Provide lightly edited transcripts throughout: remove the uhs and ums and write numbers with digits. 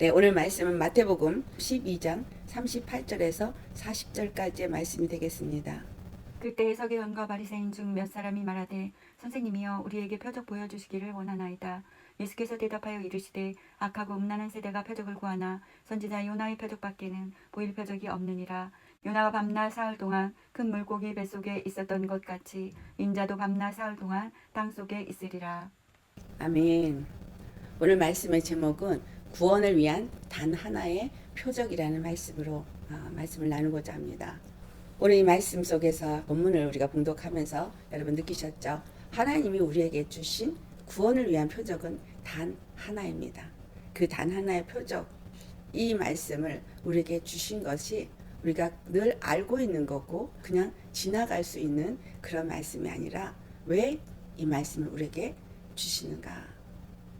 네, 오늘 말씀은 마태복음 12장 38절에서 40절까지의 말씀이 되겠습니다. 그때 서기관과 바리새인 중 몇 사람이 말하되 선생님이여 우리에게 표적 보여주시기를 원하나이다. 예수께서 대답하여 이르시되 악하고 음란한 세대가 표적을 구하나 선지자 요나의 표적밖에는 보일 표적이 없느니라. 요나가 밤낮 사흘 동안 큰 물고기 뱃속에 있었던 것 같이 인자도 밤낮 사흘 동안 땅속에 있으리라. 아멘. 오늘 말씀의 제목은 구원을 위한 단 하나의 표적이라는 말씀으로 말씀을 나누고자 합니다. 오늘 이 말씀 속에서 본문을 우리가 봉독하면서 여러분 느끼셨죠? 하나님이 우리에게 주신 구원을 위한 표적은 단 하나입니다. 그 단 하나의 표적, 이 말씀을 우리에게 주신 것이 우리가 늘 알고 있는 거고 그냥 지나갈 수 있는 그런 말씀이 아니라 왜 이 말씀을 우리에게 주시는가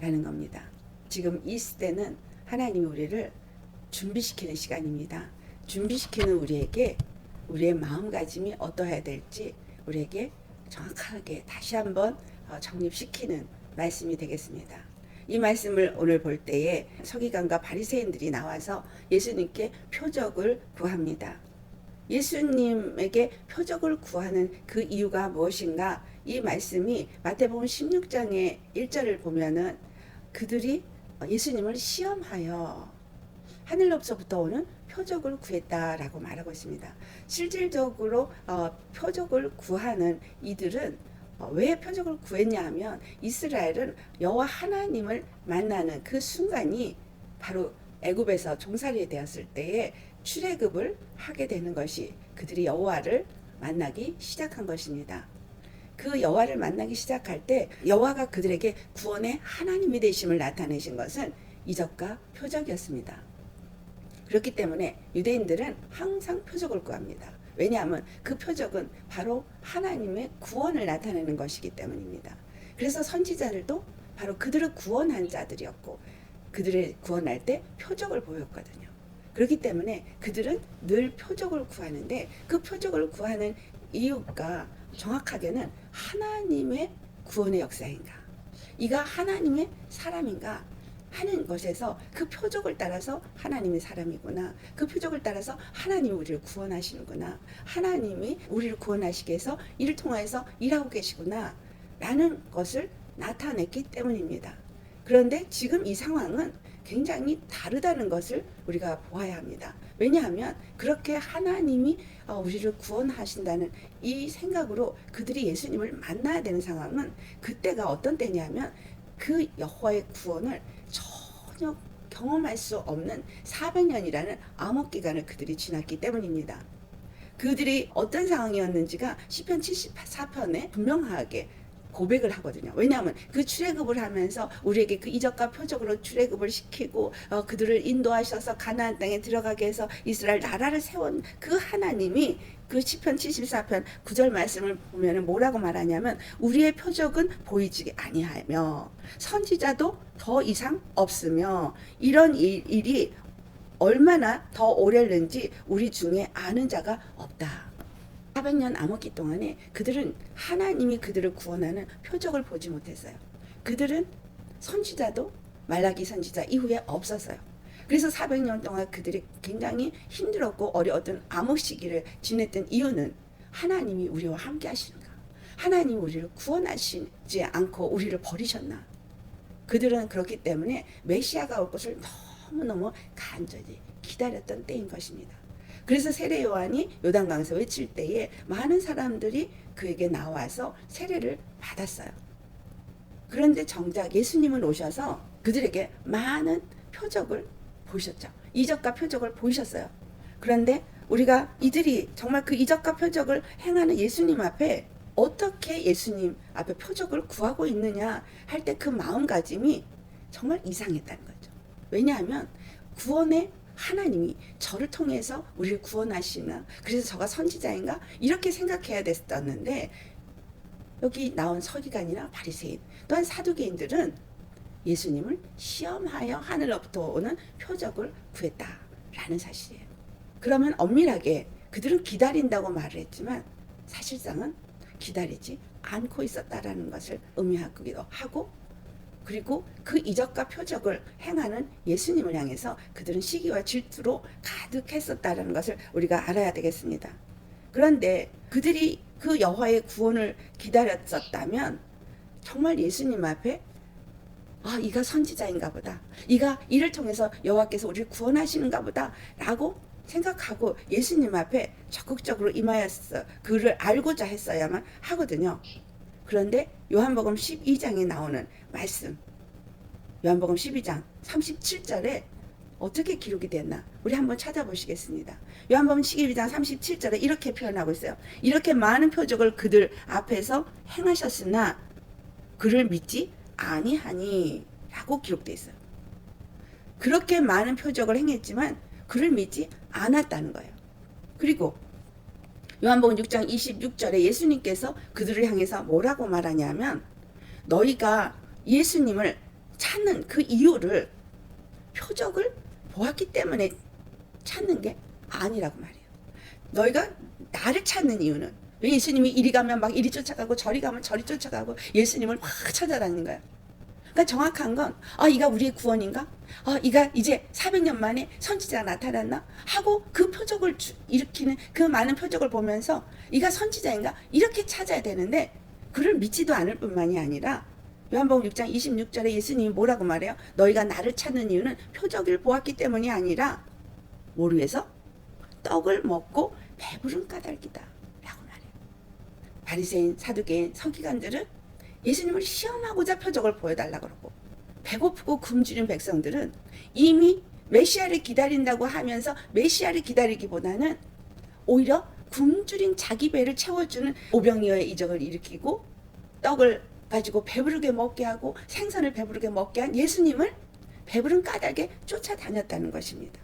라는 겁니다. 지금 이 시대는 하나님이 우리를 준비시키는 시간입니다. 준비시키는 우리에게 우리의 마음가짐이 어떠해야 될지 우리에게 정확하게 다시 한번 정립시키는 말씀이 되겠습니다. 이 말씀을 오늘 볼 때에 서기관과 바리새인들이 나와서 예수님께 표적을 구합니다. 예수님에게 표적을 구하는 그 이유가 무엇인가? 이 말씀이 마태복음 16장의 1절을 보면은 그들이 예수님을 시험하여 하늘로부터 오는 표적을 구했다라고 말하고 있습니다. 실질적으로 표적을 구하는 이들은 왜 표적을 구했냐 하면 이스라엘은 여호와 하나님을 만나는 그 순간이 바로 애굽에서 종살이 되었을 때에 출애굽을 하게 되는 것이 그들이 여호와를 만나기 시작한 것입니다. 그 여호와를 만나기 시작할 때 여호와가 그들에게 구원의 하나님이 되심을 나타내신 것은 이적과 표적이었습니다. 그렇기 때문에 유대인들은 항상 표적을 구합니다. 왜냐하면 그 표적은 바로 하나님의 구원을 나타내는 것이기 때문입니다. 그래서 선지자들도 바로 그들을 구원한 자들이었고 그들을 구원할 때 표적을 보였거든요. 그렇기 때문에 그들은 늘 표적을 구하는데 그 표적을 구하는 이유가 정확하게는 하나님의 구원의 역사인가, 이가 하나님의 사람인가 하는 것에서 그 표적을 따라서 하나님의 사람이구나, 그 표적을 따라서 하나님이 우리를 구원하시는구나, 하나님이 우리를 구원하시기 위해서 이를 통해서 일하고 계시구나 라는 것을 나타냈기 때문입니다. 그런데 지금 이 상황은 굉장히 다르다는 것을 우리가 보아야 합니다. 왜냐하면 그렇게 하나님이 우리를 구원하신다는 이 생각으로 그들이 예수님을 만나야 되는 상황은 그때가 어떤 때냐면 그 여호와의 구원을 전혀 경험할 수 없는 400년이라는 암흑 기간을 그들이 지났기 때문입니다. 그들이 어떤 상황이었는지가 시편 74편에 분명하게 고백을 하거든요. 왜냐하면 그 출애굽을 하면서 우리에게 그 이적과 표적으로 출애굽을 시키고 그들을 인도하셔서 가나안 땅에 들어가게 해서 이스라엘 나라를 세운 그 하나님이 그 시편 74편 9절 말씀을 보면 뭐라고 말하냐면 우리의 표적은 보이지 아니하며 선지자도 더 이상 없으며 이런 일이 얼마나 더 오래는지 우리 중에 아는 자가 없다. 400년 암흑기 동안에 그들은 하나님이 그들을 구원하는 표적을 보지 못했어요. 그들은 선지자도 말라기 선지자 이후에 없었어요. 그래서 400년 동안 그들이 굉장히 힘들었고 어려웠던 암흑 시기를 지냈던 이유는 하나님이 우리와 함께 하시는가, 하나님이 우리를 구원하시지 않고 우리를 버리셨나. 그들은 그렇기 때문에 메시아가 올 것을 너무너무 간절히 기다렸던 때인 것입니다. 그래서 세례 요한이 요단강에서 외칠 때에 많은 사람들이 그에게 나와서 세례를 받았어요. 그런데 정작 예수님은 오셔서 그들에게 많은 표적을 보이셨죠. 이적과 표적을 보이셨어요. 그런데 우리가 이들이 정말 그 이적과 표적을 행하는 예수님 앞에 어떻게 예수님 앞에 표적을 구하고 있느냐 할 때 그 마음가짐이 정말 이상했다는 거죠. 왜냐하면 구원의 하나님이 저를 통해서 우리를 구원하시나, 그래서 저가 선지자인가 이렇게 생각해야 됐었는데 여기 나온 서기관이나 바리새인 또한 사두개인들은 예수님을 시험하여 하늘로부터 오는 표적을 구했다라는 사실이에요. 그러면 엄밀하게 그들은 기다린다고 말을 했지만 사실상은 기다리지 않고 있었다라는 것을 의미하기도 하고 그리고 그 이적과 표적을 행하는 예수님을 향해서 그들은 시기와 질투로 가득했었다는 것을 우리가 알아야 되겠습니다. 그런데 그들이 그 여호와의 구원을 기다렸었다면 정말 예수님 앞에 이가 선지자인가 보다. 이가 이를 통해서 여호와께서 우리를 구원하시는가 보다 라고 생각하고 예수님 앞에 적극적으로 임하였어. 그를 알고자 했어야만 하거든요. 그런데 요한복음 12장에 나오는 말씀, 요한복음 12장 37절에 어떻게 기록이 됐나 우리 한번 찾아보시겠습니다. 요한복음 12장 37절에 이렇게 표현하고 있어요. 이렇게 많은 표적을 그들 앞에서 행하셨으나 그를 믿지 아니하니 라고 기록되어 있어요. 그렇게 많은 표적을 행했지만 그를 믿지 않았다는 거예요. 그리고 요한복음 6장 26절에 예수님께서 그들을 향해서 뭐라고 말하냐면 너희가 예수님을 찾는 그 이유를 표적을 보았기 때문에 찾는 게 아니라고 말해요. 너희가 나를 찾는 이유는 왜 예수님이 이리 가면 막 이리 쫓아가고 저리 가면 저리 쫓아가고 예수님을 확 찾아다니는 거예요. 그러니까 정확한 건 이가 우리의 구원인가? 이가 이제 400년 만에 선지자가 나타났나? 하고 그 표적을 일으키는 그 많은 표적을 보면서 이가 선지자인가? 이렇게 찾아야 되는데 그를 믿지도 않을 뿐만이 아니라 요한복음 6장 26절에 예수님이 뭐라고 말해요? 너희가 나를 찾는 이유는 표적을 보았기 때문이 아니라 뭐를 위해서? 떡을 먹고 배부른 까닭이다 라고 말해요. 바리새인, 사두개인, 서기관들은 예수님을 시험하고자 표적을 보여달라고 그러고 배고프고 굶주린 백성들은 이미 메시아를 기다린다고 하면서 메시아를 기다리기보다는 오히려 굶주린 자기 배를 채워주는 오병이어의 이적을 일으키고 떡을 가지고 배부르게 먹게 하고 생선을 배부르게 먹게 한 예수님을 배부른 까닭에 쫓아다녔다는 것입니다.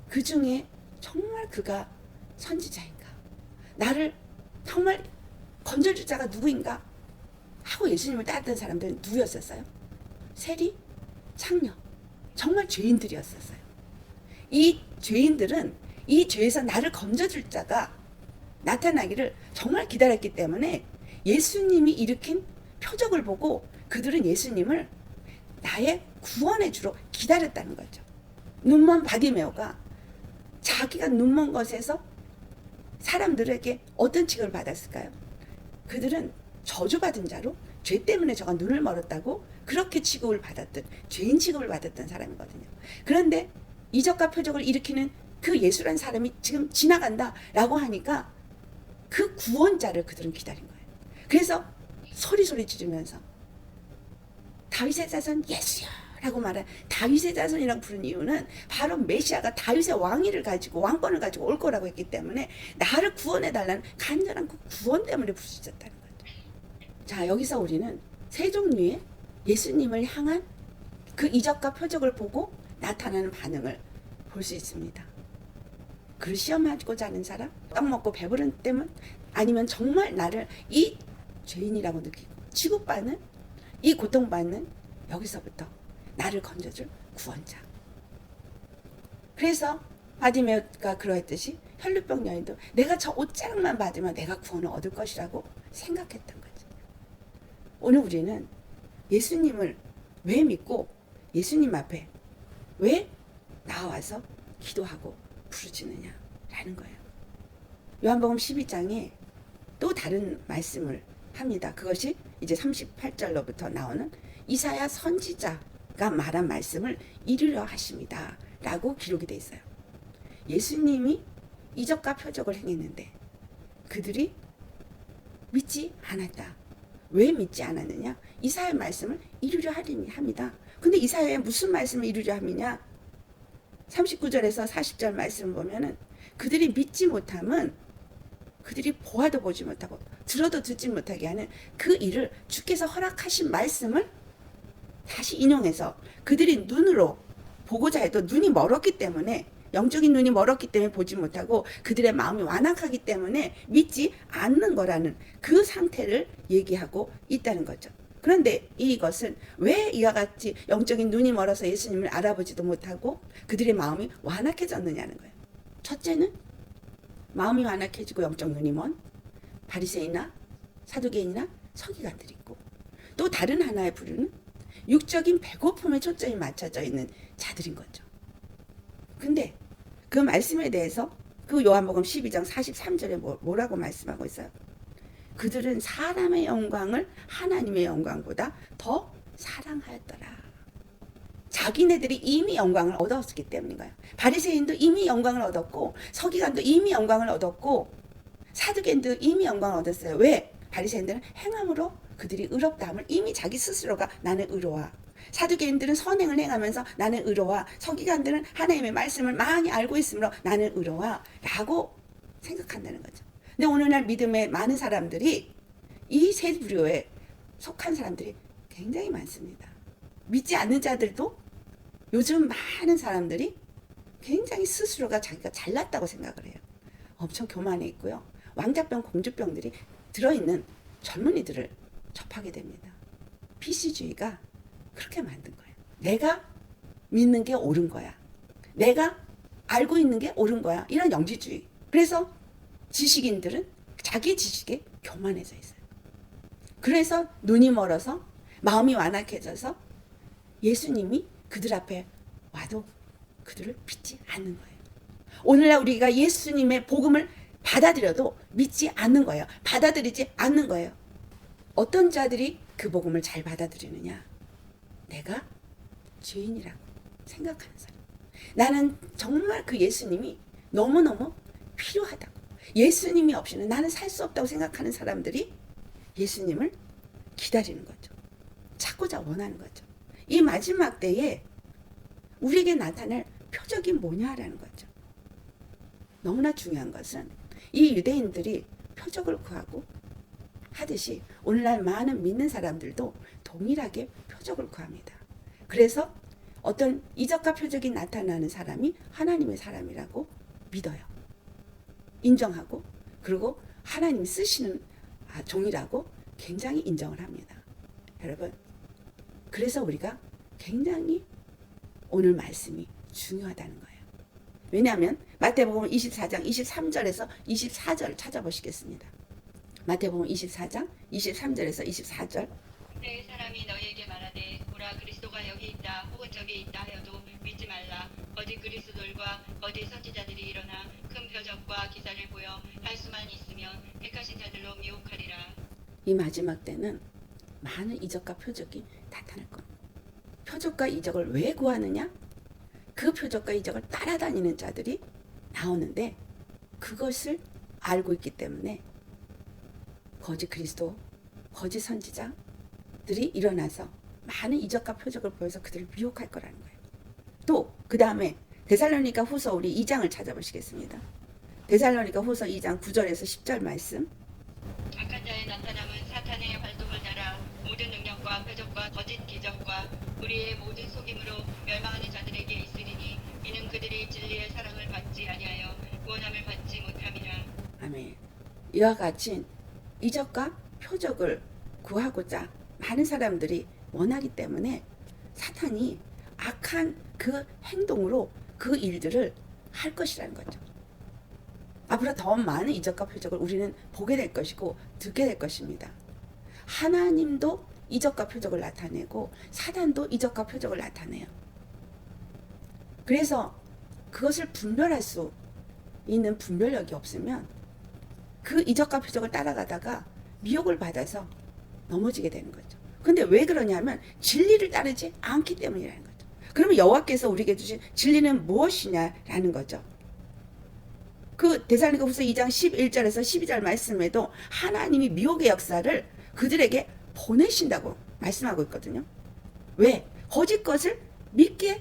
그 중에 정말 그가 선지자인가? 나를 정말 건져줄 자가 누구인가? 하고 예수님을 따랐던 사람들은 누구였었어요? 세리, 창녀, 정말 죄인들이었었어요. 이 죄인들은 이 죄에서 나를 건져줄 자가 나타나기를 정말 기다렸기 때문에 예수님이 일으킨 표적을 보고 그들은 예수님을 나의 구원의 주로 기다렸다는 거죠. 눈먼 바디메오가 자기가 눈먼 것에서 사람들에게 어떤 취급을 받았을까요? 그들은 저주받은 자로 죄 때문에 저가 눈을 멀었다고 그렇게 취급을 받았던 죄인 취급을 받았던 사람이거든요. 그런데 이적과 표적을 일으키는 그 예수란 사람이 지금 지나간다라고 하니까 그 구원자를 그들은 기다린 거예요. 그래서 소리 지르면서 다윗의 자손 예수야 라고 말한 다윗의 자손이라고 부른 이유는 바로 메시아가 다윗의 왕위를 가지고 왕권을 가지고 올 거라고 했기 때문에 나를 구원해달라는 간절한 그 구원 때문에 부르짖었다는 거죠. 자, 여기서 우리는 세 종류의 예수님을 향한 그 이적과 표적을 보고 나타나는 반응을 볼 수 있습니다. 그를 시험하고자 하는 사람, 떡 먹고 배부른 때문, 아니면 정말 나를 이 죄인이라고 느끼고 취급받는, 이 고통받는, 여기서부터 나를 건져줄 구원자. 그래서 바디메오가 그러했듯이 혈루병 여인도 내가 저 옷자락만 받으면 내가 구원을 얻을 것이라고 생각했던 거죠. 오늘 우리는 예수님을 왜 믿고 예수님 앞에 왜 나와서 기도하고 부르짖느냐라는 거예요. 요한복음 12장에 또 다른 말씀을 합니다. 그것이 이제 38절로부터 나오는 이사야 선지자가 말한 말씀을 이루려 하십니다 라고 기록이 되어 있어요. 예수님이 이적과 표적을 행했는데 그들이 믿지 않았다. 왜 믿지 않았느냐? 이사야의 말씀을 이루려 합니다. 근데 이사야의 무슨 말씀을 이루려 함이냐? 39절에서 40절 말씀을 보면은 그들이 믿지 못함은 그들이 보아도 보지 못하고 들어도 듣지 못하게 하는 그 일을 주께서 허락하신 말씀을 다시 인용해서 그들이 눈으로 보고자 해도 눈이 멀었기 때문에 영적인 눈이 멀었기 때문에 보지 못하고 그들의 마음이 완악하기 때문에 믿지 않는 거라는 그 상태를 얘기하고 있다는 거죠. 그런데 이것은 왜 이와 같이 영적인 눈이 멀어서 예수님을 알아보지도 못하고 그들의 마음이 완악해졌느냐는 거예요. 첫째는 마음이 완악해지고 영적 눈이 먼 바리새인이나 사두개인이나 서기관들이 있고, 또 다른 하나의 부류는 육적인 배고픔에 초점이 맞춰져 있는 자들인 거죠. 근데 그 말씀에 대해서 그 요한복음 12장 43절에 뭐라고 말씀하고 있어요? 그들은 사람의 영광을 하나님의 영광보다 더 사랑하였더라. 자기네들이 이미 영광을 얻었기 때문인 거예요. 바리새인도 이미 영광을 얻었고 서기관도 이미 영광을 얻었고 사두개인도 이미 영광을 얻었어요. 왜? 바리새인들은 행함으로 그들이 의롭다함을 이미 자기 스스로가 나는 의로와. 사두개인들은 선행을 행하면서 나는 의로와. 서기관들은 하나님의 말씀을 많이 알고 있으므로 나는 의로와 라고 생각한다는 거죠. 근데 오늘날 믿음의 많은 사람들이 이 세 부류에 속한 사람들이 굉장히 많습니다. 믿지 않는 자들도 요즘 많은 사람들이 굉장히 스스로가 자기가 잘났다고 생각을 해요. 엄청 교만해 있고요. 왕자병, 공주병들이 들어있는 젊은이들을 접하게 됩니다. PC주의가 그렇게 만든 거예요. 내가 믿는 게 옳은 거야. 내가 알고 있는 게 옳은 거야. 이런 영지주의. 그래서 지식인들은 자기 지식에 교만해져 있어요. 그래서 눈이 멀어서 마음이 완악해져서 예수님이 그들 앞에 와도 그들을 믿지 않는 거예요. 오늘날 우리가 예수님의 복음을 받아들여도 믿지 않는 거예요. 받아들이지 않는 거예요. 어떤 자들이 그 복음을 잘 받아들이느냐? 내가 죄인이라고 생각하는 사람. 나는 정말 그 예수님이 너무너무 필요하다고. 예수님이 없이는 나는 살 수 없다고 생각하는 사람들이 예수님을 기다리는 거죠. 찾고자 원하는 거죠. 이 마지막 때에 우리에게 나타날 표적이 뭐냐라는 거죠. 너무나 중요한 것은 이 유대인들이 표적을 구하고 하듯이 오늘날 많은 믿는 사람들도 동일하게 표적을 구합니다. 그래서 어떤 이적과 표적이 나타나는 사람이 하나님의 사람이라고 믿어요. 인정하고 그리고 하나님이 쓰시는 종이라고 굉장히 인정을 합니다. 여러분, 그래서 우리가 굉장히 오늘 말씀이 중요하다는 거예요. 왜냐하면 마태복음 24장 23절에서 24절 찾아보시겠습니다. 마태복음 24장 23절에서 24절. 내 사람이 너희에게 말하되 보라 그리스도가 여기 있다 혹은 저기 있다 하여도 믿지 말라. 거짓 그리스도들과 거짓 선지자들이 일어나 큰 표적과 기사를 보여 할 수만 있으면 택하신 자들로 미혹하리라. 이 마지막 때는 많은 이적과 표적이 나타날 겁니다. 표적과 이적을 왜 구하느냐? 그 표적과 이적을 따라다니는 자들이 나오는데 그것을 알고 있기 때문에 거짓 그리스도, 거짓 선지자들이 일어나서 많은 이적과 표적을 보여서 그들을 미혹할 거라는 거예요. 또 그 다음에 데살로니가 후서 우리 2장을 찾아보시겠습니다. 데살로니가 후서 2장 9절에서 10절 말씀. 악한 자의 나타남은 사탄의 활동을 따라 모든 능력과 표적과 거짓 기적과 우리의 모든 속임으로 멸망하는 자들에게 있으리니 이는 그들이 진리의 사랑을 받지 아니하여 구원함을 받지 못함이라. 아멘. 이와 같이 이적과 표적을 구하고자 많은 사람들이 원하기 때문에 사탄이 악한 그 행동으로 그 일들을 할 것이라는 거죠. 앞으로 더 많은 이적과 표적을 우리는 보게 될 것이고 듣게 될 것입니다. 하나님도 이적과 표적을 나타내고 사단도 이적과 표적을 나타내요. 그래서 그것을 분별할 수 있는 분별력이 없으면 그 이적과 표적을 따라가다가 미혹을 받아서 넘어지게 되는 거죠. 근데 왜 그러냐면 진리를 따르지 않기 때문이라는 거죠. 그러면 여호와께서 우리에게 주신 진리는 무엇이냐라는 거죠. 그 데살로니가 후서 2장 11절에서 12절 말씀에도 하나님이 미혹의 역사를 그들에게 보내신다고 말씀하고 있거든요. 왜? 거짓 것을 믿게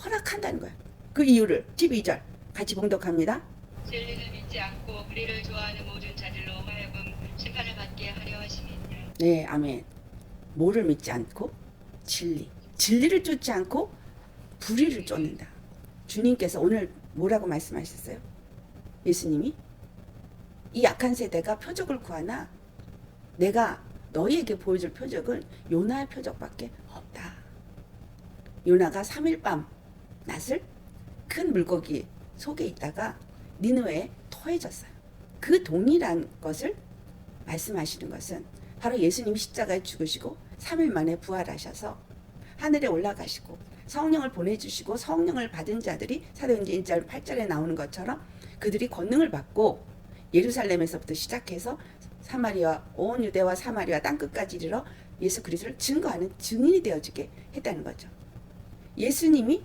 허락한다는 거예요. 그 이유를 12절 같이 봉독합니다. 진리를 믿지 않고 우리를 좋아하는 모든 자들로 하여금 심판을 받게 하려 하심이니라. 네, 아멘. 뭐를 믿지 않고? 진리를 쫓지 않고 불의를 쫓는다. 주님께서 오늘 뭐라고 말씀하셨어요? 예수님이 이 약한 세대가 표적을 구하나 내가 너희에게 보여줄 표적은 요나의 표적밖에 없다. 요나가 3일 밤 낮을 큰 물고기 속에 있다가 니느웨에 토해졌어요. 그 동일한 것을 말씀하시는 것은 바로 예수님이 십자가에 죽으시고 3일 만에 부활하셔서 하늘에 올라가시고 성령을 보내주시고 성령을 받은 자들이 사도행전 1절 8절에 나오는 것처럼 그들이 권능을 받고 예루살렘에서부터 시작해서 사마리아 온 유대와 사마리아 땅끝까지 이르러 예수 그리스도를 증거하는 증인이 되어주게 했다는 거죠. 예수님이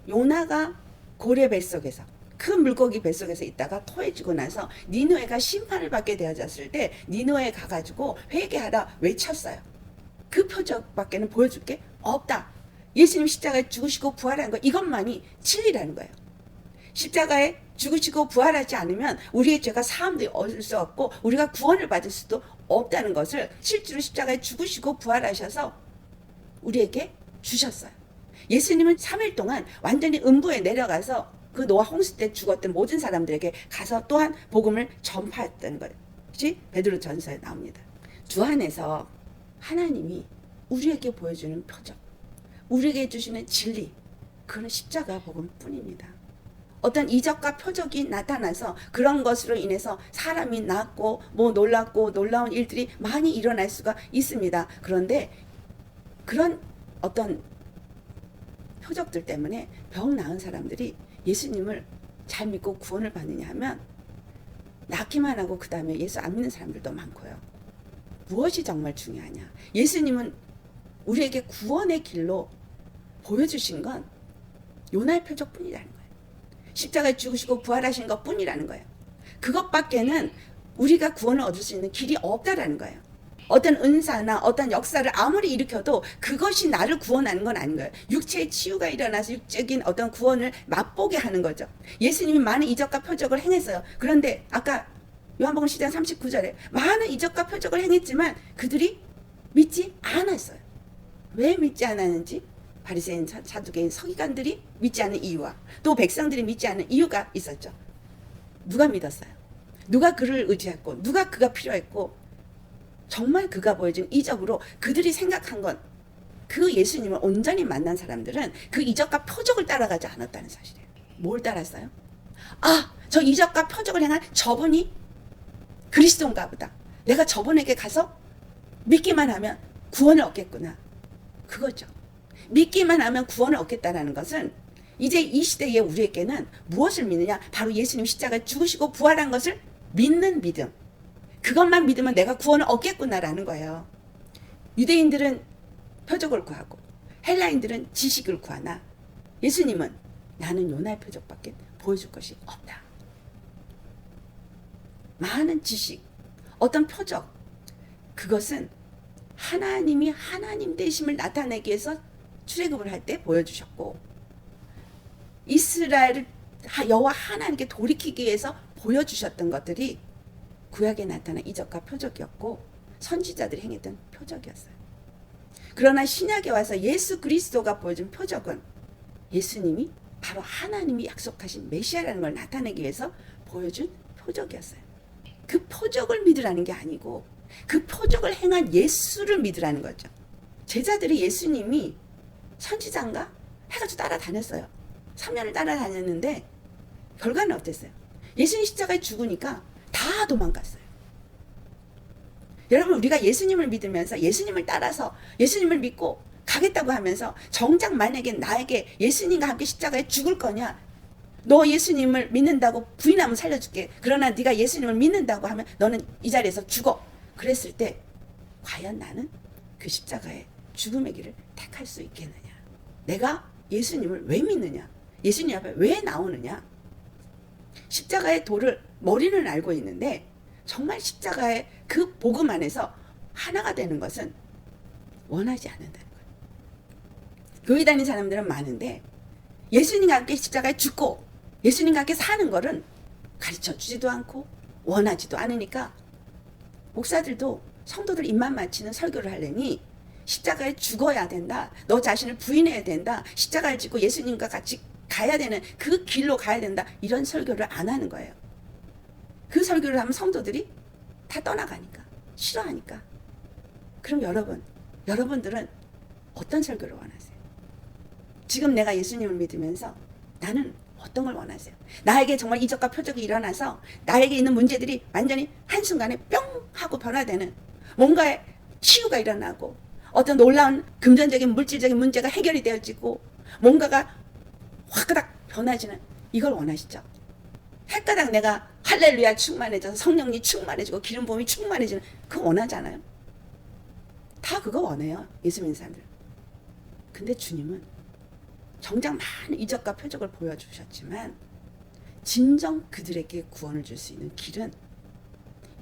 요나가 고래 뱃속에서 큰 물고기 뱃속에서 있다가 토해지고 나서 니느웨가 심판을 받게 되어졌을 때 니느웨에 가가지고 회개하라 외쳤어요. 그 표적밖에는 보여줄 게 없다. 예수님 십자가에 죽으시고 부활한 거 이것만이 진리라는 거예요. 십자가에 죽으시고 부활하지 않으면 우리의 죄가 사함도 얻을 수 없고 우리가 구원을 받을 수도 없다는 것을 실제로 십자가에 죽으시고 부활하셔서 우리에게 주셨어요. 예수님은 3일 동안 완전히 음부에 내려가서 그 노아 홍수 때 죽었던 모든 사람들에게 가서 또한 복음을 전파했던 것이 베드로 전서에 나옵니다. 주 안에서 하나님이 우리에게 보여주는 표적, 우리에게 주시는 진리, 그건 십자가 복음뿐입니다. 어떤 이적과 표적이 나타나서 그런 것으로 인해서 사람이 낫고 뭐 놀랍고 놀라운 일들이 많이 일어날 수가 있습니다. 그런데 그런 어떤 표적들 때문에 병 나은 사람들이 예수님을 잘 믿고 구원을 받느냐 하면 낫기만 하고 그 다음에 예수 안 믿는 사람들도 많고요. 무엇이 정말 중요하냐? 예수님은 우리에게 구원의 길로 보여주신 건 요나의 표적뿐이라는 거예요. 십자가에 죽으시고 부활하신 것뿐이라는 거예요. 그것밖에는 우리가 구원을 얻을 수 있는 길이 없다라는 거예요. 어떤 은사나 어떤 역사를 아무리 일으켜도 그것이 나를 구원하는 건 아닌 거예요. 육체의 치유가 일어나서 육적인 어떤 구원을 맛보게 하는 거죠. 예수님이 많은 이적과 표적을 행했어요. 그런데 아까 요한복음 10장 39절에 많은 이적과 표적을 행했지만 그들이 믿지 않았어요. 왜 믿지 않았는지 바리새인, 사두개인, 서기관들이 믿지 않은 이유와 또 백성들이 믿지 않은 이유가 있었죠. 누가 믿었어요? 누가 그를 의지했고 누가 그가 필요했고 정말 그가 보여준 이적으로 그들이 생각한 건 그 예수님을 온전히 만난 사람들은 그 이적과 표적을 따라가지 않았다는 사실이에요. 뭘 따랐어요? 아, 저 이적과 표적을 행한 저분이 그리스도인가 보다. 내가 저분에게 가서 믿기만 하면 구원을 얻겠구나. 그거죠. 믿기만 하면 구원을 얻겠다는 것은 이제 이 시대에 우리에게는 무엇을 믿느냐? 바로 예수님 십자가에 죽으시고 부활한 것을 믿는 믿음. 그것만 믿으면 내가 구원을 얻겠구나라는 거예요. 유대인들은 표적을 구하고 헬라인들은 지식을 구하나 예수님은 나는 요나의 표적밖에 보여줄 것이 없다. 많은 지식, 어떤 표적, 그것은 하나님이 하나님 되심을 나타내기 위해서 출애굽을 할 때 보여주셨고 이스라엘을 여호와 하나님께 돌이키기 위해서 보여주셨던 것들이 구약에 나타난 이적과 표적이었고 선지자들이 행했던 표적이었어요. 그러나 신약에 와서 예수 그리스도가 보여준 표적은 예수님이 바로 하나님이 약속하신 메시아라는 걸 나타내기 위해서 보여준 표적이었어요. 그 표적을 믿으라는 게 아니고 그 표적을 행한 예수를 믿으라는 거죠. 제자들이 예수님이 선지자인가 해가지고 따라다녔어요. 3년을 따라다녔는데 결과는 어땠어요? 예수님 십자가에 죽으니까 다 도망갔어요. 여러분, 우리가 예수님을 믿으면서 예수님을 따라서 예수님을 믿고 가겠다고 하면서 정작 만약에 나에게 예수님과 함께 십자가에 죽을 거냐? 너 예수님을 믿는다고 부인하면 살려줄게. 그러나 네가 예수님을 믿는다고 하면 너는 이 자리에서 죽어. 그랬을 때 과연 나는 그 십자가의 죽음의 길을 택할 수 있겠느냐? 내가 예수님을 왜 믿느냐? 예수님 앞에 왜 나오느냐? 십자가의 도를 머리는 알고 있는데 정말 십자가의 그 복음 안에서 하나가 되는 것은 원하지 않는다는 거예요. 교회 다니는 사람들은 많은데 예수님과 함께 십자가에 죽고 예수님과 함께 사는 거는 가르쳐 주지도 않고 원하지도 않으니까 목사들도 성도들 입만 맞추는 설교를 하려니 십자가에 죽어야 된다. 너 자신을 부인해야 된다. 십자가를 지고 예수님과 같이 가야 되는 그 길로 가야 된다. 이런 설교를 안 하는 거예요. 그 설교를 하면 성도들이 다 떠나가니까, 싫어하니까. 그럼 여러분들은 어떤 설교를 원하세요? 지금 내가 예수님을 믿으면서 나는 어떤 걸 원하세요? 나에게 정말 이적과 표적이 일어나서 나에게 있는 문제들이 완전히 한순간에 뿅 하고 변화되는 뭔가의 치유가 일어나고 어떤 놀라운 금전적인 물질적인 문제가 해결이 되어지고 뭔가가 화그닥 변화지는 이걸 원하시죠? 헷가닥 내가 할렐루야 충만해져서 성령이 충만해지고 기름 부음이 충만해지는 그거 원하잖아요. 다 그거 원해요. 예수 믿는 사람들. 근데 주님은 정작 많은 이적과 표적을 보여주셨지만 진정 그들에게 구원을 줄 수 있는 길은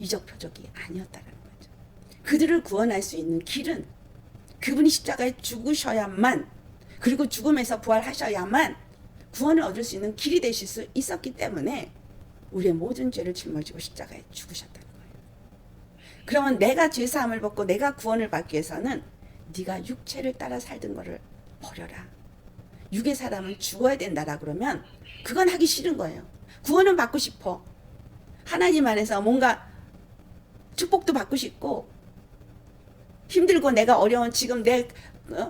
이적 표적이 아니었다는 거죠. 그들을 구원할 수 있는 길은 그분이 십자가에 죽으셔야만, 그리고 죽음에서 부활하셔야만 구원을 얻을 수 있는 길이 되실 수 있었기 때문에 우리의 모든 죄를 짊어지고 십자가에 죽으셨다는 거예요. 그러면 내가 죄사함을 받고 내가 구원을 받기 위해서는 네가 육체를 따라 살던 거를 버려라. 육의 사람은 죽어야 된다라 그러면 그건 하기 싫은 거예요. 구원은 받고 싶어. 하나님 안에서 뭔가 축복도 받고 싶고, 힘들고 내가 어려운 지금 내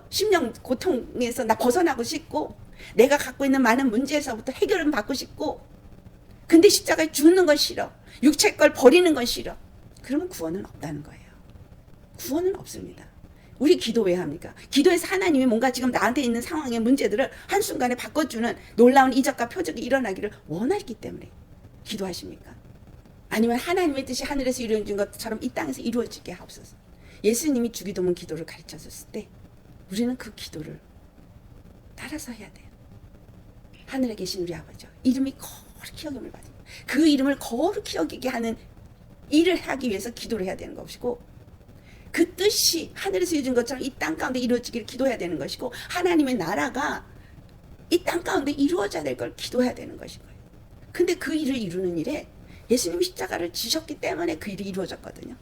심령 고통에서 나 벗어나고 싶고, 내가 갖고 있는 많은 문제에서부터 해결은 받고 싶고, 근데 십자가에 죽는 건 싫어. 육체 걸 버리는 건 싫어. 그러면 구원은 없다는 거예요. 구원은 없습니다. 우리 기도 왜 합니까? 기도에서 하나님이 뭔가 지금 나한테 있는 상황의 문제들을 한순간에 바꿔주는 놀라운 이적과 표적이 일어나기를 원하기 때문에 기도하십니까? 아니면 하나님의 뜻이 하늘에서 이루어진 것처럼 이 땅에서 이루어지게 하옵소서. 예수님이 주기도문 기도를 가르쳐줬을 때 우리는 그 기도를 따라서 해야 돼요. 하늘에 계신 우리 아버지, 이름이 거룩히 여김을 받는, 그 이름을 거룩히 여기게 하는 일을 하기 위해서 기도를 해야 되는 것이고, 그 뜻이 하늘에서 이루어진 것처럼 이 땅 가운데 이루어지기를 기도해야 되는 것이고, 하나님의 나라가 이 땅 가운데 이루어져야 될 걸 기도해야 되는 것인 거예요. 근데 그 일을 이루는 일에 예수님이 십자가를 지셨기 때문에 그 일이 이루어졌거든요.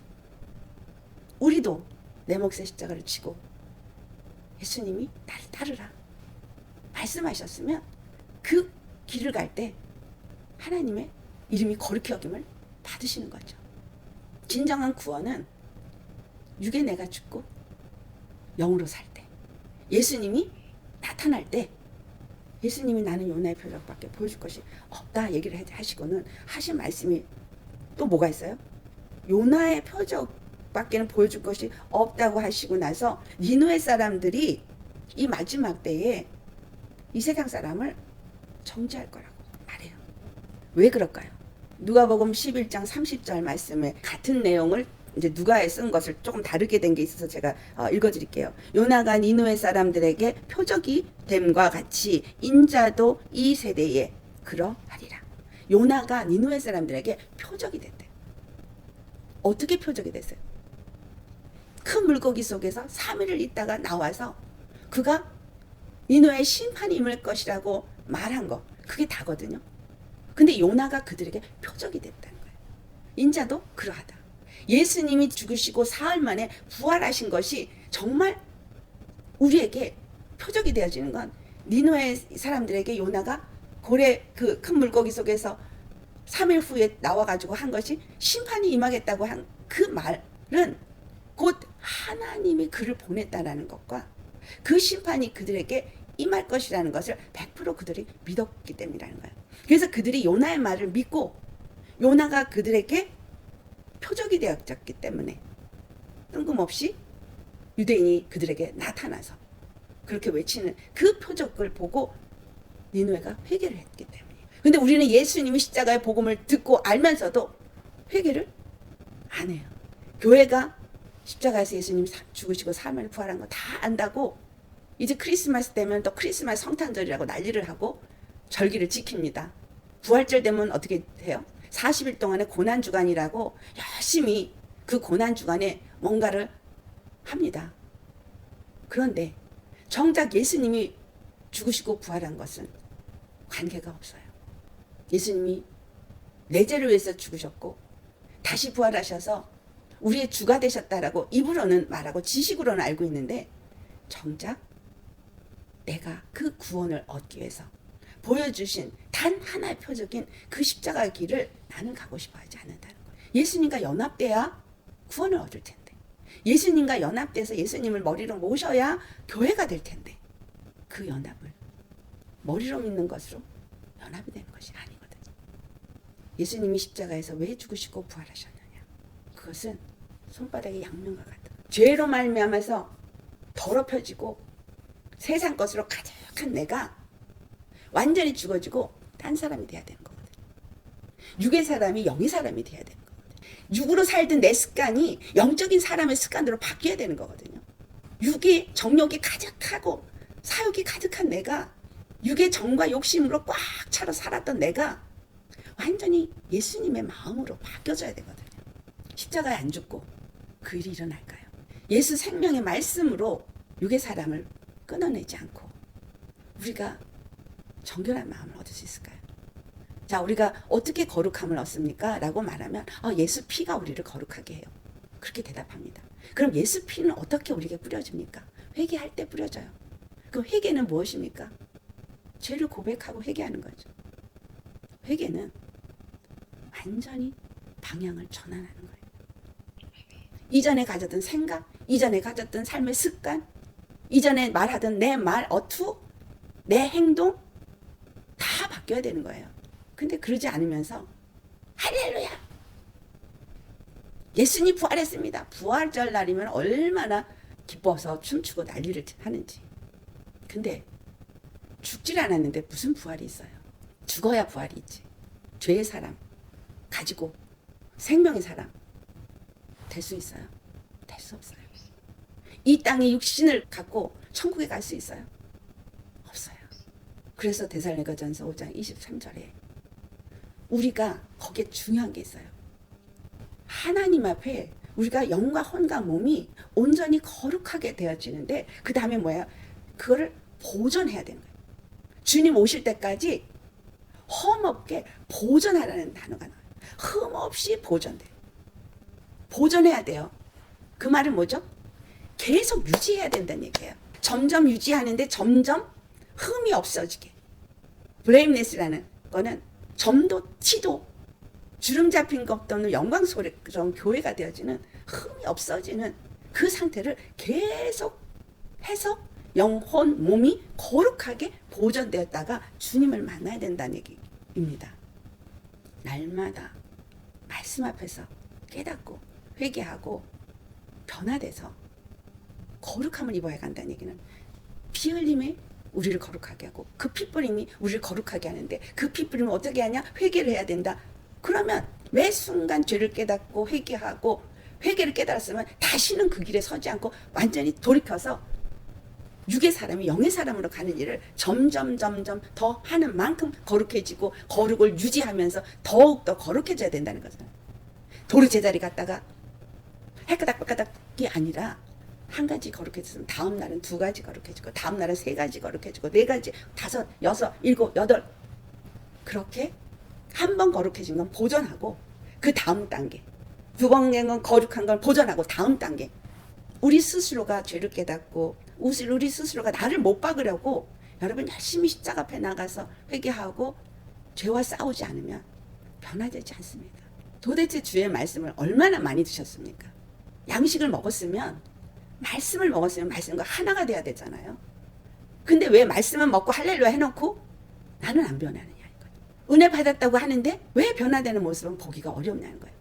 우리도 내 몫의 십자가를 지고 예수님이 나를 따르라 말씀하셨으면 그 길을 갈 때 하나님의 이름이 거룩히 여김을 받으시는 거죠. 진정한 구원은 육에 내가 죽고 영으로 살 때, 예수님이 나타날 때, 예수님이 나는 요나의 표적밖에 보여줄 것이 없다 얘기를 하시고는 하신 말씀이 또 뭐가 있어요? 요나의 표적밖에는 보여줄 것이 없다고 하시고 나서 니느웨 사람들이 이 마지막 때에 이 세상 사람을 정죄할 거라고 말해요. 왜 그럴까요? 누가복음 11장 30절 말씀에 같은 내용을 이제 누가에 쓴 것을 조금 다르게 된 게 있어서 제가 읽어드릴게요. 요나가 니느웨 사람들에게 표적이 됨과 같이 인자도 이 세대에 그러하리라. 요나가 니느웨 사람들에게 표적이 됐대요. 어떻게 표적이 됐어요? 큰 물고기 속에서 3일을 있다가 나와서 그가 니느웨의 심판이 임할 것이라고 말한 거, 그게 다거든요. 근데 요나가 그들에게 표적이 됐다는 거예요. 인자도 그러하다. 예수님이 죽으시고 사흘 만에 부활하신 것이 정말 우리에게 표적이 되어지는 건, 니느웨 사람들에게 요나가 고래 그 큰 물고기 속에서 3일 후에 나와가지고 한 것이 심판이 임하겠다고 한 그 말은 곧 하나님이 그를 보냈다라는 것과 그 심판이 그들에게 임할 것이라는 것을 100% 그들이 믿었기 때문이라는 거예요. 그래서 그들이 요나의 말을 믿고 요나가 그들에게 표적이 되었기 때문에 뜬금없이 유대인이 그들에게 나타나서 그렇게 외치는 그 표적을 보고 니느웨가 회개를 했기 때문이에요. 근데 우리는 예수님이 십자가의 복음을 듣고 알면서도 회개를 안 해요. 교회가 십자가에서 예수님 죽으시고 사흘 부활한 거 다 안다고 이제 크리스마스 되면 또 크리스마스 성탄절이라고 난리를 하고 절기를 지킵니다. 부활절 되면 어떻게 해요? 40일 동안의 고난주간이라고 열심히 그 고난주간에 뭔가를 합니다. 그런데 정작 예수님이 죽으시고 부활한 것은 관계가 없어요. 예수님이 내 죄를 위해서 죽으셨고 다시 부활하셔서 우리의 주가 되셨다라고 입으로는 말하고 지식으로는 알고 있는데, 정작 내가 그 구원을 얻기 위해서 보여주신 단 하나의 표적인 그 십자가의 길을 나는 가고 싶어 하지 않는다는 거예요. 예수님과 연합돼야 구원을 얻을 텐데, 예수님과 연합돼서 예수님을 머리로 모셔야 교회가 될 텐데, 그 연합을 머리로 믿는 것으로 연합이 되는 것이 아니거든요. 예수님이 십자가에서 왜 죽으시고 부활하셨느냐? 그것은 손바닥의 양면과 같은 죄로 말미암아서 더럽혀지고 세상 것으로 가득한 내가 완전히 죽어지고 딴 사람이 돼야 되는 거거든요. 육의 사람이 영의 사람이 돼야 되는 거거든요. 육으로 살던 내 습관이 영적인 사람의 습관으로 바뀌어야 되는 거거든요. 육의 정욕이 가득하고 사욕이 가득한 내가, 육의 정과 욕심으로 꽉 차서 살았던 내가 완전히 예수님의 마음으로 바뀌어져야 되거든요. 십자가에 안 죽고 그 일이 일어날까요? 예수 생명의 말씀으로 육의 사람을 끊어내지 않고 우리가 정결한 마음을 얻을 수 있을까요? 자, 우리가 어떻게 거룩함을 얻습니까? 라고 말하면 예수 피가 우리를 거룩하게 해요. 그렇게 대답합니다. 그럼 예수 피는 어떻게 우리에게 뿌려집니까? 회개할 때 뿌려져요. 그 회개는 무엇입니까? 죄를 고백하고 회개하는 거죠. 회개는 완전히 방향을 전환하는 거예요. 이전에 가졌던 생각, 이전에 가졌던 삶의 습관, 이전에 말하던 내 말, 어투, 내 행동 다 바뀌어야 되는 거예요. 근데 그러지 않으면서 할렐루야! 예수님 부활했습니다. 부활절 날이면 얼마나 기뻐서 춤추고 난리를 하는지. 근데 죽질 않았는데 무슨 부활이 있어요? 죽어야 부활이 있지. 죄의 사람 가지고 생명의 사람 될 수 있어요? 될 수 없어요. 이 땅의 육신을 갖고 천국에 갈 수 있어요? 없어요. 그래서 데살로니가전서 5장 23절에 우리가 거기에 중요한 게 있어요. 하나님 앞에 우리가 영과 혼과 몸이 온전히 거룩하게 되어지는데 그 다음에 뭐예요? 그거를 보존해야 되는 거예요. 주님 오실 때까지 험없게 보존하라는 단어가 나와요. 흠없이 보존돼요. 보존해야 돼요. 그 말은 뭐죠? 계속 유지해야 된다는 얘기예요. 점점 유지하는데 점점 흠이 없어지게. 블레임네스라는 거는 점도 치도 주름 잡힌 것도 없는 영광스러운 교회가 되어지는 흠이 없어지는 그 상태를 계속 해서 영혼, 몸이 거룩하게 보존되었다가 주님을 만나야 된다는 얘기입니다. 날마다 말씀 앞에서 깨닫고 회개하고 변화돼서 거룩함을 입어야 간다는 얘기는 피 흘림에 우리를 거룩하게 하고 그 피뿌림이 우리를 거룩하게 하는데 그 피뿌림을 어떻게 하냐? 회개를 해야 된다. 그러면 매 순간 죄를 깨닫고 회개하고 회개를 깨달았으면 다시는 그 길에 서지 않고 완전히 돌이켜서 육의 사람이 영의 사람으로 가는 일을 점점 더 하는 만큼 거룩해지고 거룩을 유지하면서 더욱더 거룩해져야 된다는 거잖아요. 도루 제자리 갔다가 헷가닥 아니라 한 가지 거룩해졌으면 다음 날은 두 가지 거룩해지고 다음 날은 세 가지 거룩해지고 네 가지, 다섯, 여섯, 일곱, 여덟 그렇게 한 번 거룩해진 건 보존하고 그 다음 단계 두 번 된 건 거룩한 걸 보존하고 다음 단계 우리 스스로가 죄를 깨닫고 우리 스스로가 나를 못 박으려고 여러분 열심히 십자가 앞에 나가서 회개하고 죄와 싸우지 않으면 변화되지 않습니다. 도대체 주의 말씀을 얼마나 많이 드셨습니까? 양식을 먹었으면 말씀을 먹었으면 말씀과 하나가 돼야 되잖아요. 근데 왜 말씀은 먹고 할렐루야 해놓고 나는 안 변하느냐 이거예요. 은혜 받았다고 하는데 왜 변화되는 모습은 보기가 어렵냐는 거예요.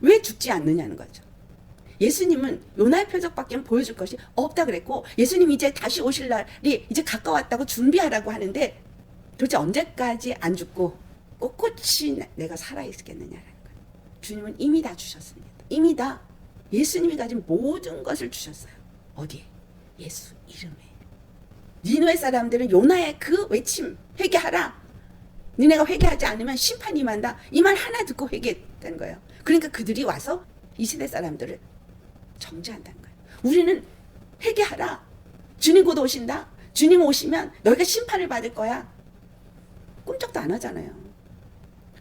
왜 죽지 않느냐는 거죠. 예수님은 요나의 표적밖에 보여줄 것이 없다 그랬고 예수님 이제 다시 오실 날이 이제 가까웠다고 준비하라고 하는데 도대체 언제까지 안 죽고 꼿꼿이 내가 살아있겠느냐라는 거예요. 주님은 이미 다 주셨습니다. 이미 다 예수님이 가진 모든 것을 주셨어요. 어디에? 예수 이름에. 니느웨 사람들은 요나의 그 외침 회개하라. 니네가 회개하지 않으면 심판이 임한다. 이 말 하나 듣고 회개했다는 거예요. 그러니까 그들이 와서 이 시대 사람들을 정죄한다는 거예요. 우리는 회개하라. 주님 곧 오신다. 주님 오시면 너희가 심판을 받을 거야. 꿈쩍도 안 하잖아요.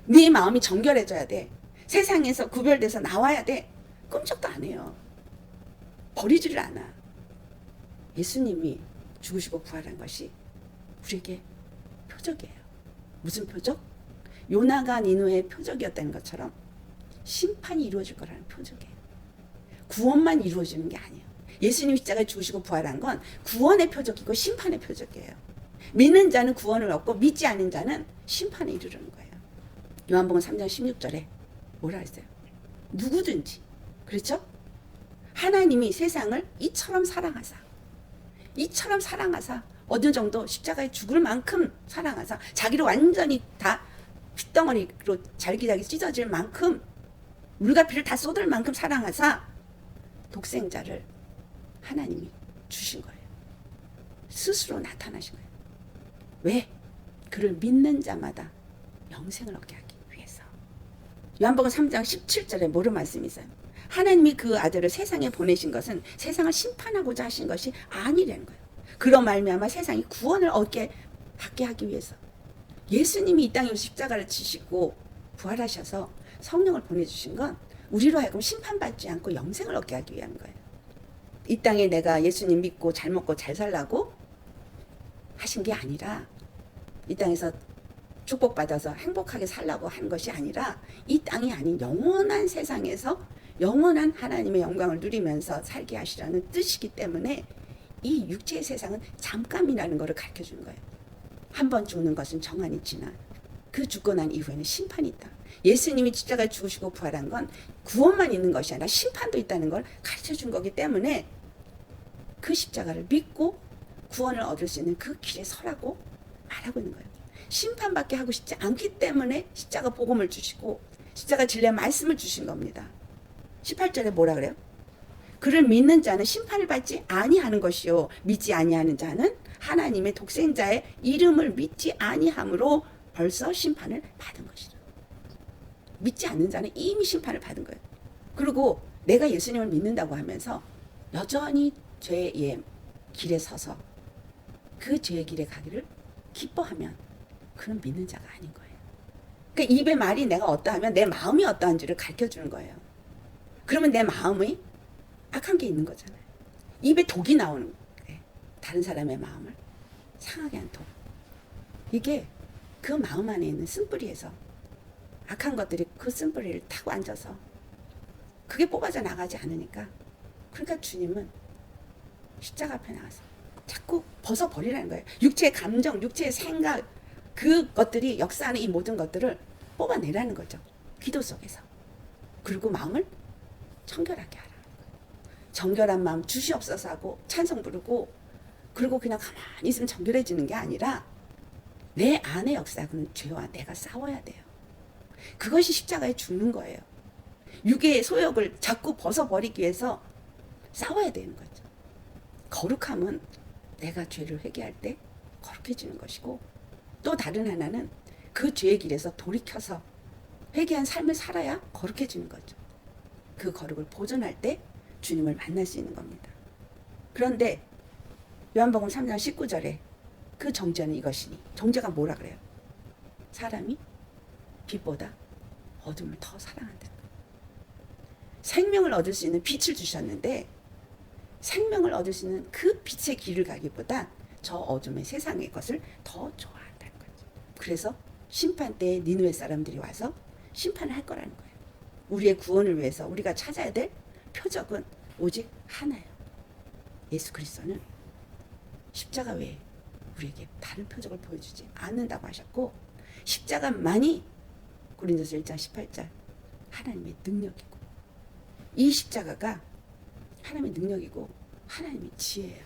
네 마음이 정결해져야 돼. 세상에서 구별돼서 나와야 돼. 꿈쩍도 안 해요. 버리지를 않아. 예수님이 죽으시고 부활한 것이 우리에게 표적이에요. 무슨 표적? 요나가 니느웨의 표적이었다는 것처럼 심판이 이루어질 거라는 표적이에요. 구원만 이루어지는 게 아니에요. 예수님 십자가에 죽으시고 부활한 건 구원의 표적이고 심판의 표적이에요. 믿는 자는 구원을 얻고 믿지 않는 자는 심판에 이르르는 거예요. 요한복음 3장 16절에 뭐라 했어요? 누구든지 그렇죠? 하나님이 세상을 이처럼 사랑하사 이처럼 사랑하사 어느 정도 십자가에 죽을 만큼 사랑하사 자기를 완전히 다 핏덩어리로 잘기잘기 찢어질 만큼 물과 피를 다 쏟을 만큼 사랑하사 독생자를 하나님이 주신 거예요. 스스로 나타나신 거예요. 왜? 그를 믿는 자마다 영생을 얻게 하기 위해서. 요한복음 3장 17절에 뭐로 말씀이 있어요? 하나님이 그 아들을 세상에 보내신 것은 세상을 심판하고자 하신 것이 아니라는 거예요. 그로 말미암아 세상이 구원을 받게 하기 위해서. 예수님이 이 땅에 오셔서 십자가를 지시고 부활하셔서 성령을 보내주신 건 우리로 하여금 심판받지 않고 영생을 얻게 하기 위한 거예요. 이 땅에 내가 예수님 믿고 잘 먹고 잘 살라고 하신 게 아니라, 이 땅에서 축복받아서 행복하게 살라고 한 것이 아니라, 이 땅이 아닌 영원한 세상에서 영원한 하나님의 영광을 누리면서 살게 하시라는 뜻이기 때문에 이 육체의 세상은 잠깐이라는 것을 가르쳐 주는 거예요. 한 번 죽는 것은 정한이 지나 그 죽고 난 이후에는 심판이 있다. 예수님이 십자가에 죽으시고 부활한 건 구원만 있는 것이 아니라 심판도 있다는 걸 가르쳐 준 거기 때문에 그 십자가를 믿고 구원을 얻을 수 있는 그 길에 서라고 말하고 있는 거예요. 심판받게 하고 싶지 않기 때문에 십자가 복음을 주시고 십자가 진리의 말씀을 주신 겁니다. 18절에 뭐라 그래요? 그를 믿는 자는 심판을 받지 아니하는 것이요 믿지 아니하는 자는 하나님의 독생자의 이름을 믿지 아니함으로 벌써 심판을 받은 것이다. 믿지 않는 자는 이미 심판을 받은 거예요. 그리고 내가 예수님을 믿는다고 하면서 여전히 죄의 길에 서서 그 죄의 길에 가기를 기뻐하면 그는 믿는 자가 아닌 거예요. 그러니까 입의 말이 내가 어떠하면 내 마음이 어떠한지를 가르쳐 주는 거예요. 그러면 내 마음이 악한 게 있는 거잖아요. 입에 독이 나오는 거예요. 다른 사람의 마음을 상하게 한 독. 이게 그 마음 안에 있는 쓴뿌리에서 악한 것들이 그 쓴뿌리를 타고 앉아서 그게 뽑아져 나가지 않으니까, 그러니까 주님은 십자가 앞에 나가서 자꾸 벗어버리라는 거예요. 육체의 감정, 육체의 생각, 그것들이 역사하는 이 모든 것들을 뽑아내라는 거죠. 기도 속에서. 그리고 마음을 청결하게 하라. 정결한 마음 주시옵소서 하고 찬송 부르고, 그리고 그냥 가만히 있으면 정결해지는 게 아니라 내 안에 역사하고는 죄와 내가 싸워야 돼요. 그것이 십자가에 죽는 거예요. 육의 소욕을 자꾸 벗어버리기 위해서 싸워야 되는 거죠. 거룩함은 내가 죄를 회개할 때 거룩해지는 것이고, 또 다른 하나는 그 죄의 길에서 돌이켜서 회개한 삶을 살아야 거룩해지는 거죠. 그 거룩을 보존할 때 주님을 만날 수 있는 겁니다. 그런데 요한복음 3장 19절에 그 정죄는 이것이니, 정죄가 뭐라 그래요? 사람이 빛보다 어둠을 더 사랑한다는 거예요. 생명을 얻을 수 있는 빛을 주셨는데 생명을 얻을 수 있는 그 빛의 길을 가기보다 저 어둠의 세상의 것을 더 좋아한다는 거죠. 그래서 심판 때에 니느웨 사람들이 와서 심판을 할 거라는 거예요. 우리의 구원을 위해서 우리가 찾아야 될 표적은 오직 하나예요. 예수 그리스도는 십자가 외에 우리에게 다른 표적을 보여주지 않는다고 하셨고, 십자가만이 고린도서 1장 18절 하나님의 능력이고, 이 십자가가 하나님의 능력이고 하나님의 지혜예요.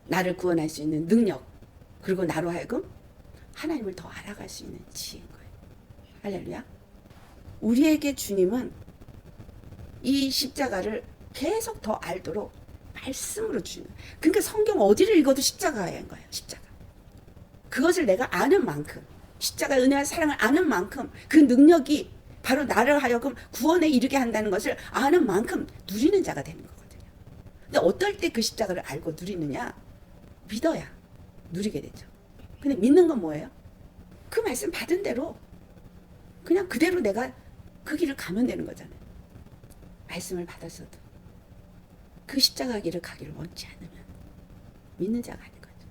나를 구원할 수 있는 능력, 그리고 나로 하여금 하나님을 더 알아갈 수 있는 지혜인 거예요. 할렐루야. 우리에게 주님은 이 십자가를 계속 더 알도록 말씀으로 주시는 거예요. 그러니까 성경 어디를 읽어도 십자가인 거예요. 십자가. 그것을 내가 아는 만큼, 십자가의 은혜와 사랑을 아는 만큼 그 능력이 바로 나를 하여금 구원에 이르게 한다는 것을 아는 만큼 누리는 자가 되는 거거든요. 근데 어떨 때 그 십자가를 알고 누리느냐? 믿어야 누리게 되죠. 근데 믿는 건 뭐예요? 그 말씀 받은 대로 그냥 그대로 내가 그 길을 가면 되는 거잖아요. 말씀을 받았어도 그 십자가 길을 가기를 원치 않으면 믿는 자가 아닌 거죠.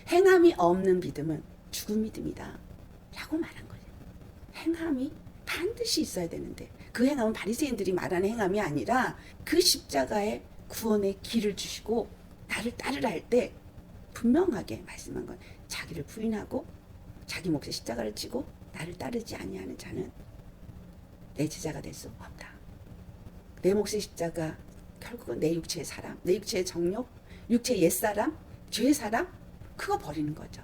행함이 없는 믿음은 죽은 믿음이다 라고 말한 거죠. 행함이 반드시 있어야 되는데 그 행함은 바리새인들이 말하는 행함이 아니라 그 십자가의 구원의 길을 주시고 나를 따르라 할 때 분명하게 말씀한 건 자기를 부인하고 자기 몫의 십자가를 지고 나를 따르지 아니하는 자는 내 제자가 될 수 없다. 내 몫의 십자가, 결국은 내 육체의 사람, 내 육체의 정욕, 육체의 옛사람, 죄의 사람 그거 버리는 거죠.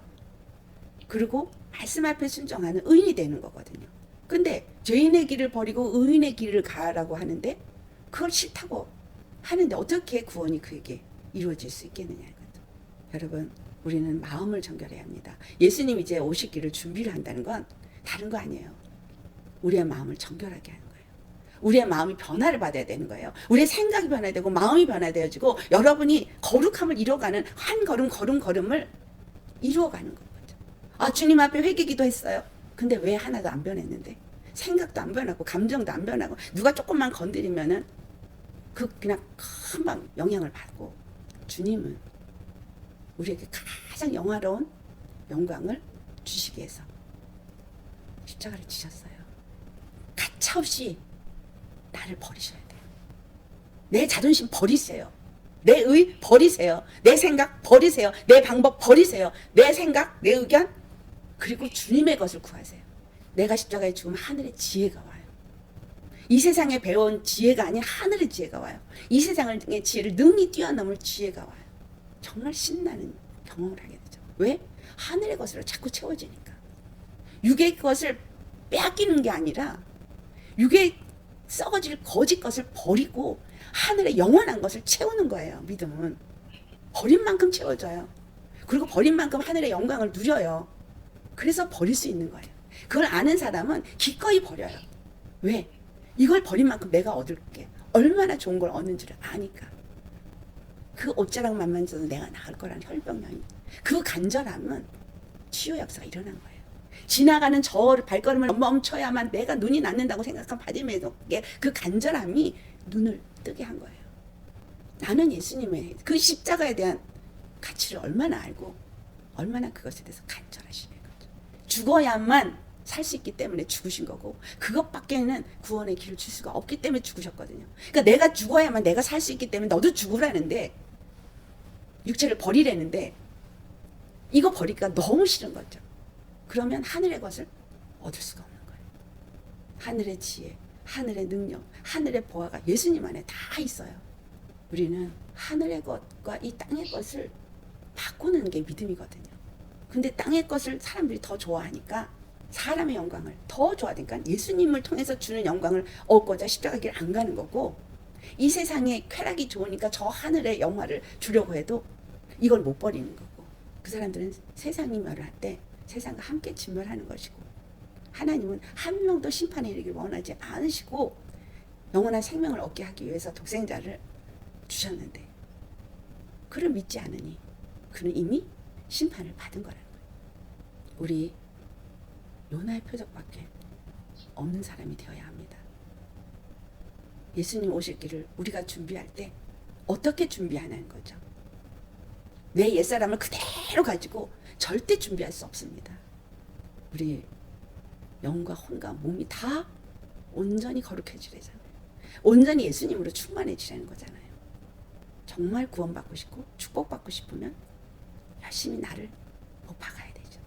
그리고 말씀 앞에 순종하는 의인이 되는 거거든요. 근데 죄인의 길을 버리고 의인의 길을 가라고 하는데 그걸 싫다고 하는데 어떻게 구원이 그에게 이루어질 수 있겠느냐 이거죠. 여러분, 우리는 마음을 정결해야 합니다. 예수님 이제 오시기를 준비를 한다는 건 다른 거 아니에요. 우리의 마음을 정결하게 하는 거예요. 우리의 마음이 변화를 받아야 되는 거예요. 우리의 생각이 변화되고 마음이 변화되어지고 여러분이 거룩함을 이뤄가는 한 걸음 걸음을 이루어가는 거죠. 아, 주님 앞에 회개기도 했어요. 근데 왜 하나도 안 변했는데? 생각도 안 변하고 감정도 안 변하고 누가 조금만 건드리면은 그냥 금방 영향을 받고, 주님은 우리에게 가장 영화로운 영광을 주시기 위해서 십자가를 지셨어요. 가차없이 나를 버리셔야 돼요. 내 자존심 버리세요. 내 의 버리세요. 내 생각 버리세요. 내 방법 버리세요. 내 생각, 내 의견, 그리고 주님의 것을 구하세요. 내가 십자가에 죽으면 하늘의 지혜가 와요. 이 세상에 배운 지혜가 아닌 하늘의 지혜가 와요. 이 세상의 지혜를 능히 뛰어넘을 지혜가 와요. 정말 신나는 경험을 하게 되죠. 왜? 하늘의 것으로 자꾸 채워지니까. 육의 것을 빼앗기는 게 아니라 육의 썩어질 거짓 것을 버리고 하늘의 영원한 것을 채우는 거예요. 믿음은 버린 만큼 채워져요. 그리고 버린 만큼 하늘의 영광을 누려요. 그래서 버릴 수 있는 거예요. 그걸 아는 사람은 기꺼이 버려요. 왜? 이걸 버린 만큼 내가 얻을게 얼마나 좋은 걸 얻는지를 아니까. 그 옷자락만 만져도 내가 나을 거라는 혈병령이, 그 간절함은 치유 역사가 일어난 거예요. 지나가는 저 발걸음을 멈춰야만 내가 눈이 낫는다고 생각한 바디메이도의 그 간절함이 눈을 뜨게 한 거예요. 나는 예수님의 그 십자가에 대한 가치를 얼마나 알고 얼마나 그것에 대해서 간절하시는 거죠. 죽어야만 살 수 있기 때문에 죽으신 거고, 그것밖에는 구원의 길을 줄 수가 없기 때문에 죽으셨거든요. 그러니까 내가 죽어야만 내가 살 수 있기 때문에 너도 죽으라는데, 육체를 버리라는데, 이거 버리기가 너무 싫은 거죠. 그러면 하늘의 것을 얻을 수가 없는 거예요. 하늘의 지혜, 하늘의 능력, 하늘의 보화가 예수님 안에 다 있어요. 우리는 하늘의 것과 이 땅의 것을 바꾸는 게 믿음이거든요. 근데 땅의 것을 사람들이 더 좋아하니까 사람의 영광을 더 좋아하니까 예수님을 통해서 주는 영광을 얻고자 십자가 길 안 가는 거고, 이 세상에 쾌락이 좋으니까 저 하늘의 영화를 주려고 해도 이걸 못 버리는 거고, 그 사람들은 세상이 멸할 때 세상과 함께 진멸하는 것이고, 하나님은 한 명도 심판에 이르길 원하지 않으시고 영원한 생명을 얻게 하기 위해서 독생자를 주셨는데, 그를 믿지 않으니 그는 이미 심판을 받은 거라는 거예요. 우리 요나의 표적밖에 없는 사람이 되어야 합니다. 예수님 오실 길을 우리가 준비할 때 어떻게 준비하는 거죠? 내 옛사람을 그대로 가지고 절대 준비할 수 없습니다. 우리 영과 혼과 몸이 다 온전히 거룩해지려잖아요. 온전히 예수님으로 충만해지라는 거잖아요. 정말 구원받고 싶고 축복받고 싶으면 열심히 나를 못 박아야 되죠.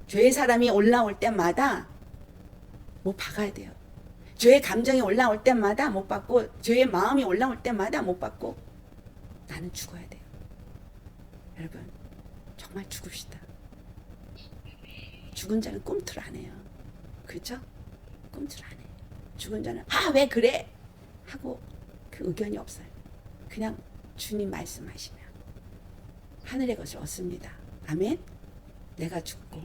죄의 사람이 올라올 때마다 못 박아야 돼요. 죄의 감정이 올라올 때마다 못 받고, 죄의 마음이 올라올 때마다 못 받고, 나는 죽어야 돼요. 여러분, 정말 죽읍시다. 죽은 자는 꿈틀 안 해요. 그렇죠? 꿈틀 안 해요. 죽은 자는 왜 그래? 하고 그 의견이 없어요. 그냥 주님 말씀하시면 하늘의 것을 얻습니다. 아멘. 내가 죽고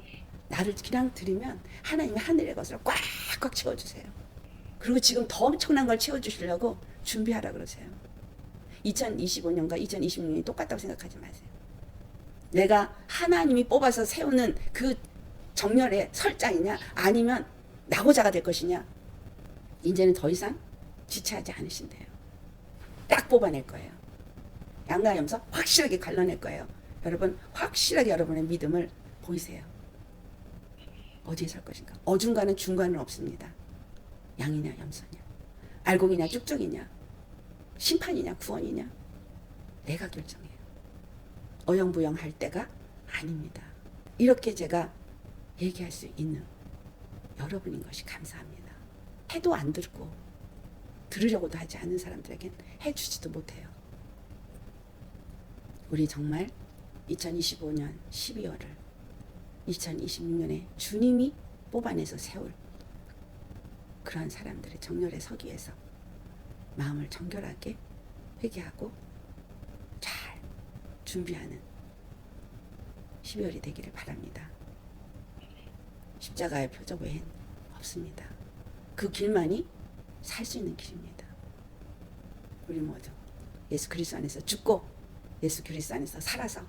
나를 그냥 드리면 하나님이 하늘의 것을 꽉꽉 채워주세요. 그리고 지금 더 엄청난 걸 채워주시려고 준비하라 그러세요. 2025년과 2026년이 똑같다고 생각하지 마세요. 내가 하나님이 뽑아서 세우는 그 정렬의 설자이냐 아니면 낙오자가 될 것이냐, 이제는 더 이상 지체하지 않으신대요. 딱 뽑아낼 거예요. 양과 염소 확실하게 갈라낼 거예요. 여러분, 확실하게 여러분의 믿음을 보이세요. 어디에 설 것인가? 어중간은 중간은 없습니다. 양이냐 염소냐, 알곡이냐 쭉쭉이냐, 심판이냐 구원이냐, 내가 결정해요. 어영부영할 때가 아닙니다. 이렇게 제가 얘기할 수 있는 여러분인 것이 감사합니다. 해도 안 듣고 들으려고도 하지 않는 사람들에겐 해주지도 못해요. 우리 정말 2025년 12월을 2026년에 주님이 뽑아내서 세울 그러한 사람들의 정렬에 서기 위해서 마음을 정결하게 회개하고 잘 준비하는 12월이 되기를 바랍니다. 십자가의 표적 외엔 없습니다. 그 길만이 살 수 있는 길입니다. 우리 모두 예수 그리스도 안에서 죽고 예수 그리스도 안에서 살아서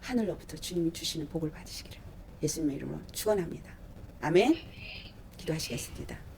하늘로부터 주님이 주시는 복을 받으시기를 예수님의 이름으로 축원합니다. 아멘. 기도하시겠습니다.